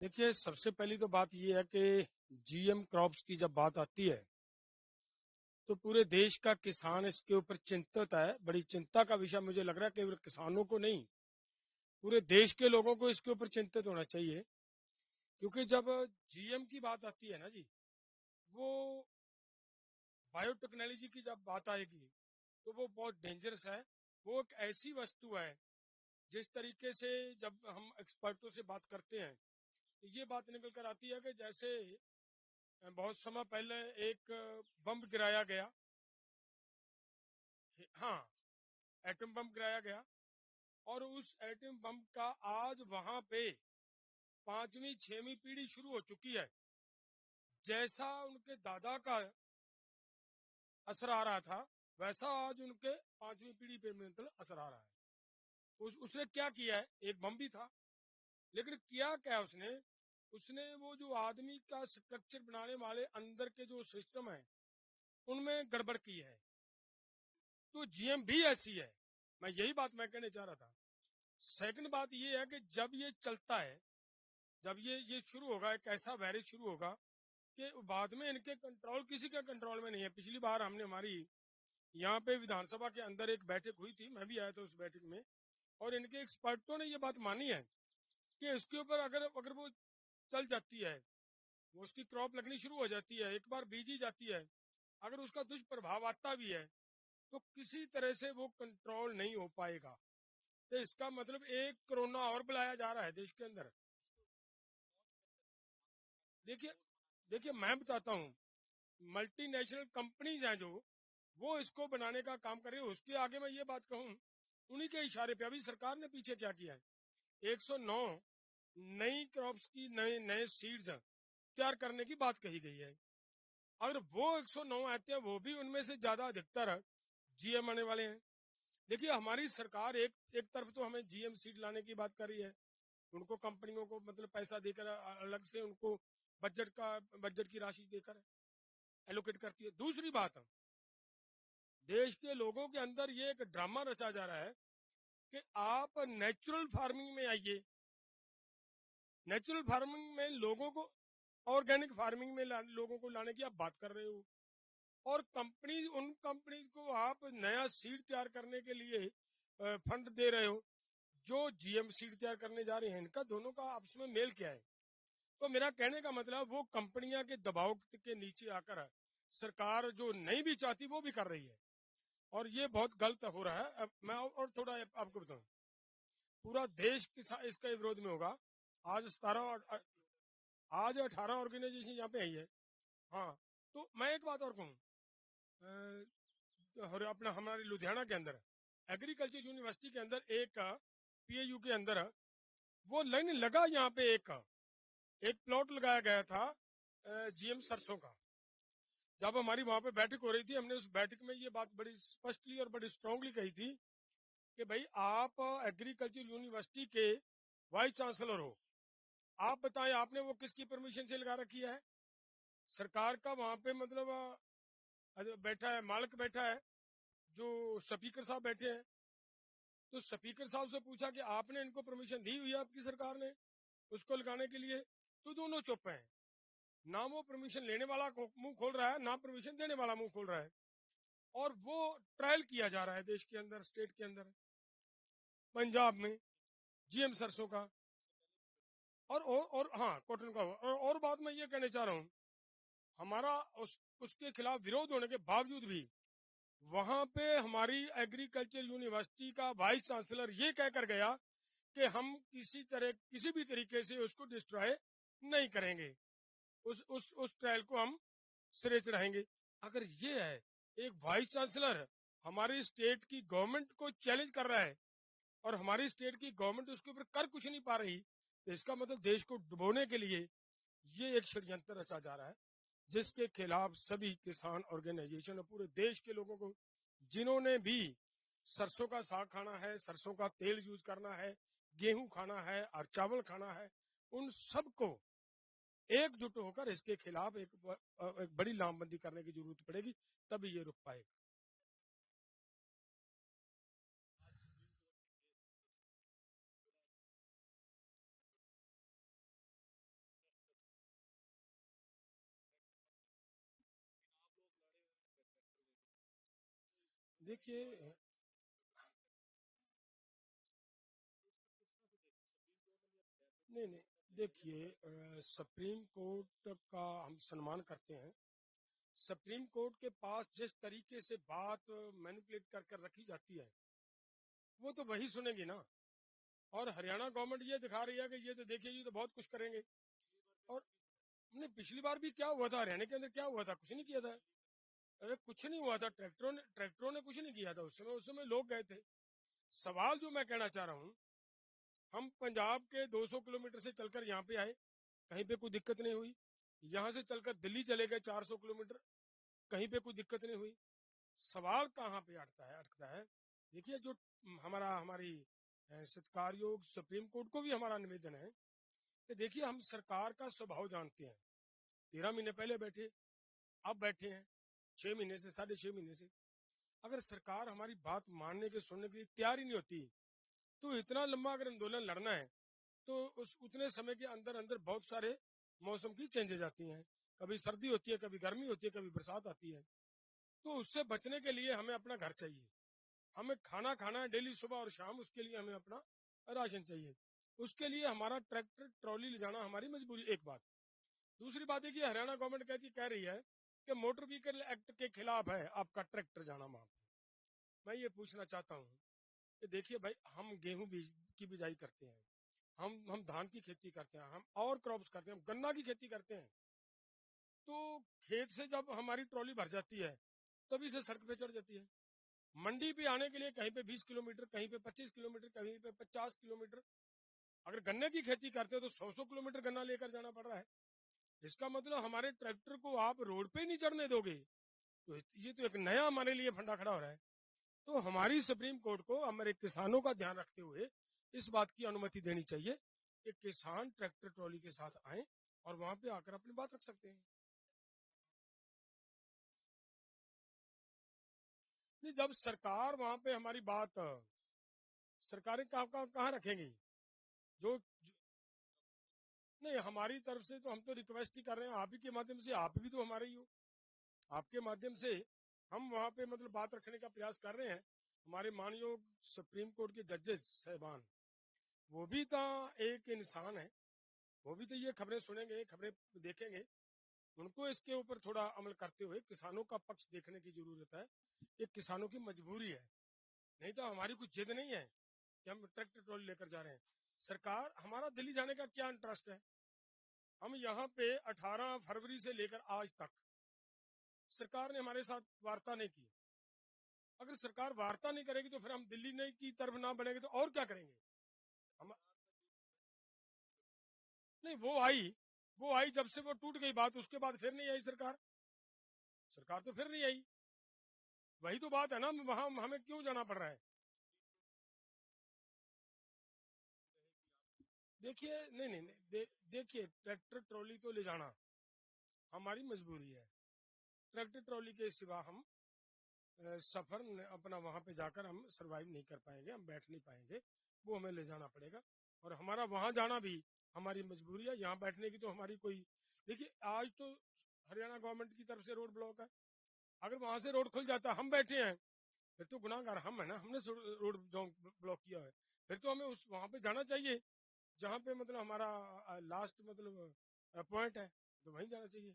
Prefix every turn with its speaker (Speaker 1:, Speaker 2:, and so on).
Speaker 1: देखिए, सबसे पहली तो बात ये है कि जीएम क्रॉप्स की जब बात आती है तो पूरे देश का किसान इसके ऊपर चिंतित है। बड़ी चिंता का विषय मुझे लग रहा है, केवल किसानों को नहीं, पूरे देश के लोगों को इसके ऊपर चिंतित होना चाहिए। क्योंकि जब जीएम की बात आती है ना जी, वो बायोटेक्नोलॉजी की जब बात आएगी तो वो बहुत डेंजरस है। वो एक ऐसी वस्तु है, जिस तरीके से जब हम एक्सपर्टों से बात करते हैं तो ये बात निकल कर आती है कि जैसे बहुत समय पहले एक बम गिराया गया। हाँ, एटम बम गिराया गया और उस एटम बम का आज वहां पे पांचवी छहवीं पीढ़ी शुरू हो चुकी है। जैसा उनके दादा का असर आ रहा था, वैसा आज उनके पांचवी पीढ़ी पे मतलब असर आ रहा है। उसने क्या किया है, एक बम भी था, लेकिन किया क्या उसने उसने वो जो आदमी का स्ट्रक्चर बनाने वाले अंदर के जो सिस्टम है उनमें गड़बड़ की है। तो जीएम भी ऐसी है। मैं यही बात मैं कहने चाह रहा था। सेकंड बात ये है कि जब ये चलता है, जब ये शुरू होगा, एक ऐसा वायरस शुरू होगा कि बाद में इनके कंट्रोल, किसी के कंट्रोल में नहीं है। पिछली बार हमने हमारी यहाँ पे विधानसभा के अंदर एक बैठक हुई थी, मैं भी आया था उस बैठक में, और इनके एक्सपर्टों ने ये बात मानी है कि इसके ऊपर अगर अगर वो चल जाती है, वो उसकी क्रॉप लगनी शुरू हो जाती है, एक बार बीजी जाती है, अगर उसका दुष्प्रभाव आता भी है तो किसी तरह से वो कंट्रोल नहीं हो पाएगा। तो इसका मतलब एक कोरोना और बुलाया जा रहा है देश के अंदर। देखिए देखिए मैं बताता हूँ, मल्टीनेशनल कंपनीज हैं जो वो इसको बनाने का काम कर रही है। उसके आगे मैं ये बात कहूँ, उन्हीं के इशारे पे अभी सरकार ने पीछे क्या किया है, 109 नई क्रॉप्स की नए नए सीड्स तैयार करने की बात कही गई है। अगर वो 109 आते हैं, वो भी उनमें से ज्यादा अधिकतर जीएम आने वाले हैं। देखिए, हमारी सरकार एक एक तरफ तो हमें जीएम सीड लाने की बात कर रही है, उनको कंपनियों को मतलब पैसा देकर अलग से उनको बजट की राशि देकर एलोकेट करती है। दूसरी बात, देश के लोगों के अंदर ये एक ड्रामा रचा जा रहा है कि आप नेचुरल फार्मिंग में आइए। नेचुरल फार्मिंग में लोगों को, ऑर्गेनिक फार्मिंग में लोगों को लाने की आप बात कर रहे हो, और कंपनीज, उन कंपनीज को आप नया सीड तैयार करने के लिए फंड दे रहे हो जो जीएम सीड तैयार करने जा रहे हैं। इनका दोनों का आपस में मेल क्या है? तो मेरा कहने का मतलब, वो कंपनियां के दबाव के नीचे आकर सरकार जो नहीं भी चाहती वो भी कर रही है, और ये बहुत गलत हो रहा है। अब मैं और थोड़ा आपको बताऊं, पूरा देश इसका विरोध में होगा। आज 18 ऑर्गेनाइजेशन यहाँ पे आई है। हाँ, तो मैं एक बात और कहूँ, और अपना हमारे लुधियाना के अंदर एग्रीकल्चर यूनिवर्सिटी के अंदर एक पीएयू के अंदर वो लाइन लगा, यहाँ पे एक एक प्लॉट लगाया गया था जीएम सरसों का। जब हमारी वहां पे बैठक हो रही थी, हमने उस बैठक में ये बात बड़ी स्पष्टली और बड़ी स्ट्रांगली कही थी कि भाई, आप एग्रीकल्चर यूनिवर्सिटी के वाइस चांसलर हो, आप बताएं आपने वो किसकी परमिशन से लगा रखी है? सरकार का वहां पे मतलब बैठा है, मालिक बैठा है, जो स्पीकर साहब बैठे हैं। तो स्पीकर साहब से पूछा कि आपने इनको परमिशन दी हुई है आपकी सरकार ने उसको लगाने के लिए? तो दोनों चुप हैं। ना वो परमिशन लेने वाला मुंह खोल रहा है, ना परमिशन देने वाला मुंह खोल रहा है। और वो ट्रायल किया जा रहा है देश के अंदर, स्टेट के अंदर, पंजाब में, जीएम सरसों का। और हाँ, कॉटन का हुआ। और बात मैं ये कहने चाह रहा हूँ, हमारा उसके खिलाफ विरोध होने के बावजूद भी वहां पे हमारी एग्रीकल्चर यूनिवर्सिटी का वाइस चांसलर ये कहकर गया कि हम किसी भी तरीके से उसको डिस्ट्रॉय नहीं करेंगे, उस ट्रायल को हम सिरे चढ़ाएंगे। अगर ये है, एक वाइस चांसलर हमारी स्टेट की गवर्नमेंट को चैलेंज कर रहा है और हमारी स्टेट की गवर्नमेंट उसके ऊपर कर कुछ नहीं पा रही, तो इसका मतलब देश को डुबोने के लिए ये एक षड्यंत्र रचा जा रहा है, जिसके खिलाफ सभी किसान ऑर्गेनाइजेशन और पूरे देश के लोगों को, जिन्होंने भी सरसों का साग खाना है, सरसों का तेल यूज करना है, गेहूं खाना है और चावल खाना है, उन सबको एकजुट होकर इसके खिलाफ एक बड़ी लामबंदी करने की जरूरत पड़ेगी, तभी ये रुक पाएगा। देखिए, नहीं नहीं, देखिए, सुप्रीम कोर्ट का हम सम्मान करते हैं। सुप्रीम कोर्ट के पास जिस तरीके से बात मैनिपुलेट कर कर रखी जाती है, वो तो वही सुनेगी ना। और हरियाणा गवर्नमेंट ये दिखा रही है कि ये तो देखिए, ये तो बहुत कुछ करेंगे। और नहीं, पिछली बार भी क्या हुआ था हरियाणा के अंदर, क्या हुआ था? कुछ नहीं किया था। अरे कुछ नहीं हुआ था, ट्रैक्टरों ने कुछ नहीं किया था उस समय लोग गए थे। सवाल जो मैं कहना चाह रहा हूँ, हम पंजाब के 200 किलोमीटर से चलकर यहाँ पे आए, कहीं पे कोई दिक्कत नहीं हुई। यहाँ से चलकर दिल्ली चले गए 400 किलोमीटर, कहीं पे कोई दिक्कत नहीं हुई। सवाल कहाँ पे अटकता है। देखिए, जो हमारी सत्कारयोग सुप्रीम कोर्ट को भी हमारा निवेदन है कि देखिए, हम सरकार का स्वभाव जानते हैं। 13 महीने पहले बैठे, अब बैठे हैं 6 महीने से, 6.5 महीने से। अगर सरकार हमारी बात मानने के सुनने के लिए तैयार ही नहीं होती, तो इतना लंबा अगर आंदोलन लड़ना है, तो उस उतने समय के अंदर अंदर बहुत सारे मौसम की चेंजेज आती हैं। कभी सर्दी होती है, कभी गर्मी होती है, कभी बरसात आती है। तो उससे बचने के लिए हमें अपना घर चाहिए, हमें खाना खाना है डेली सुबह और शाम, उसके लिए हमें अपना राशन चाहिए। उसके लिए हमारा ट्रैक्टर ट्रॉली ले जाना हमारी मजबूरी, एक बात। दूसरी बात है कि हरियाणा गवर्नमेंट कह रही है कि मोटर व्हीकल एक्ट के खिलाफ है आपका ट्रैक्टर जाना वहां पे। मैं ये पूछना चाहता हूँ कि देखिए भाई, हम गेहूं की बिजाई करते हैं, हम धान की खेती करते हैं, हम और क्रॉप्स करते हैं, हम गन्ना की खेती करते हैं। तो खेत से जब हमारी ट्रॉली भर जाती है, तभी से सड़क पे चढ़ जाती है। मंडी पे आने के लिए कहीं पे 20 किलोमीटर, कहीं पे 25 किलोमीटर, कहीं पे 50 किलोमीटर। अगर गन्ने की खेती करते हैं तो 100 किलोमीटर गन्ना लेकर जाना पड़ रहा है। इसका मतलब हमारे ट्रैक्टर को आप रोड पे ही नहीं चढ़ने दोगे। तो ये तो एक नया हमारे लिए फंडा खड़ा हो रहा है। तो हमारी सुप्रीम कोर्ट को हमारे किसानों का ध्यान रखते हुए इस बात की अनुमति देनी चाहिए कि किसान ट्रैक्टर ट्रॉली के साथ आए और वहां पे आकर अपनी बात रख सकते हैं। नहीं, जब सरकार वहां पे हमारी बात, सरकारें कहाँ रखेंगी? जो, जो नहीं, हमारी तरफ से तो हम तो रिक्वेस्ट ही कर रहे हैं, आप ही के माध्यम से, आप भी तो हमारे ही हो। आपके माध्यम से हम वहां पे मतलब बात रखने का प्रयास कर रहे हैं। हमारे माननीय सुप्रीम कोर्ट के जजेस साहबान, वो भी तो एक इंसान है, वो भी तो ये खबरें सुनेंगे, खबरें देखेंगे। उनको इसके ऊपर थोड़ा अमल करते हुए किसानों का पक्ष देखने की जरूरत है। ये किसानों की मजबूरी है, नहीं तो हमारी कुछ जिद नहीं है कि हम ट्रैक्टर ट्रॉली लेकर जा रहे हैं। सरकार, हमारा दिल्ली जाने का क्या इंटरेस्ट है? हम यहाँ पे 18 फरवरी से लेकर आज तक सरकार ने हमारे साथ वार्ता नहीं की। अगर सरकार वार्ता नहीं करेगी तो फिर हम दिल्ली नहीं की तरफ ना बढ़ेंगे तो और क्या करेंगे हम? नहीं, वो आई जब से वो टूट गई बात, उसके बाद फिर नहीं आई सरकार। सरकार तो फिर नहीं आई। वही तो बात है ना, वहां हमें क्यों जाना पड़ रहा है? देखिए, नहीं नहीं नहीं, देखिए, ट्रैक्टर ट्रॉली तो ले जाना हमारी मजबूरी है। ट्रैक्टर ट्रॉली के सिवा हम सफर अपना वहां पे जाकर हम सरवाइव नहीं कर पाएंगे, हम बैठ नहीं पाएंगे। वो हमें ले जाना पड़ेगा। और हमारा वहां जाना भी हमारी मजबूरी है, यहाँ बैठने की तो हमारी कोई। देखिए, आज तो हरियाणा गवर्नमेंट की तरफ से रोड ब्लॉक है। अगर वहां से रोड खुल जाता, हम बैठे हैं, फिर तो गुनाहगार हम है ना, हमने रोड ब्लॉक किया है। फिर तो हमें उस वहां पे जाना चाहिए जहां पे मतलब हमारा लास्ट मतलब पॉइंट है, तो वहीं जाना चाहिए।